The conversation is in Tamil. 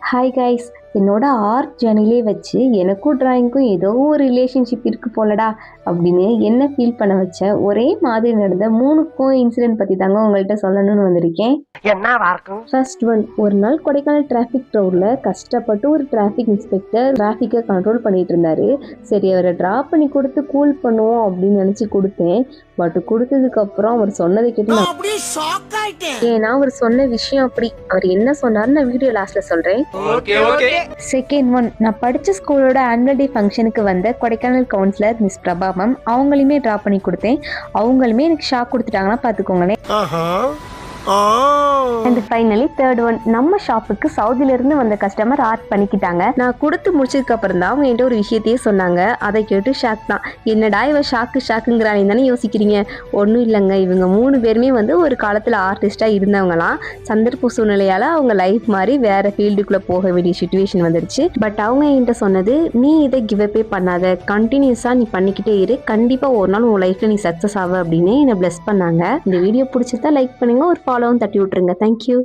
ஹாய் கைஸ், என்னோட ஆர்ட் ஜேர்னிலே வச்சு எனக்கும் டிராயிங்க்கும் ஏதோ ஒரு ரிலேஷன்ஷிப் இருக்கு போலடா அப்படின்னு என்ன ஃபீல் பண்ண வச்ச ஒரே மாதிரி நடந்த 3 இன்சிடென்ட் பற்றி தாங்க உங்கள்கிட்ட சொல்லணும்னு வந்திருக்கேன். ஃபர்ஸ்ட் ஒன், ஒரு நாள் கொடைக்கானல் டிராஃபிக் ரோடில் கஷ்டப்பட்டு ஒரு டிராஃபிக் இன்ஸ்பெக்டர் டிராஃபிக்கை கண்ட்ரோல் பண்ணிட்டு இருந்தாரு. சரி, அவரை ட்ராப் பண்ணி கொடுத்து கூல் பண்ணுவோம் அப்படின்னு நினச்சி கொடுத்தேன். பட் கொடுத்ததுக்கப்புறம் அவர் சொன்னதை கேட்டு ஏன்னா அவர் சொன்ன விஷயம் அப்படி. அவர் என்ன சொன்னார் நான் வீடியோ லாஸ்ட்ல சொல்றேன். செகண்ட் ஒன், நான் படிச்ச ஸ்கூலோட ஆனுவல் டே ஃபங்க்ஷனுக்கு வந்த Kodaikanal councillor miss Prabha ma'am, அவங்களையுமே ட்ராப் பண்ணி கொடுத்தேன். அவங்களுமே எனக்கு ஷாக் கொடுத்துட்டாங்கன்னா பார்த்துக்கோங்களேன். அண்ட் ஃபைனலி தேர்ட் ஒன், நம்ம ஷாப்புக்கு சவுதில இருந்து வந்த கஸ்டமர் ஆர்ட் பண்ணிக்கிட்டாங்க. நான் கொடுத்து முடிச்சதுக்கு அப்புறம் தான் அவங்க என்கிட்ட ஒரு விஷயத்தையே சொன்னாங்க. அதை கேட்டு ஷாக் தான். என்னடா இவ ஷாக்குங்கிறானே தானே யோசிக்கிறீங்க. ஒன்றும் இல்லைங்க, இவங்க 3 பேருமே ஒரு காலத்தில் ஆர்டிஸ்டாக இருந்தவங்களாம். சந்தர்ப்ப சூழ்நிலையால் அவங்க லைஃப் மாதிரி வேற ஃபீல்டுக்குள்ளே போக வேண்டிய சுச்சுவேஷன் வந்துருச்சு. பட் அவங்க என்கிட்ட சொன்னது, நீ இதை கிவ் அப்பே பண்ணாத, கண்டினியூஸாக நீ பண்ணிக்கிட்டே இரு, கண்டிப்பாக ஒரு நாள் உன் லைஃப்பில் நீ சக்ஸஸ் ஆக அப்படின்னு என்னை பிளஸ் பண்ணாங்க. இந்த வீடியோ பிடிச்சதா லைக் பண்ணுங்க, ஒரு ஃபாலோவும் தட்டி விட்டுருங்க. தேங்க்யூ.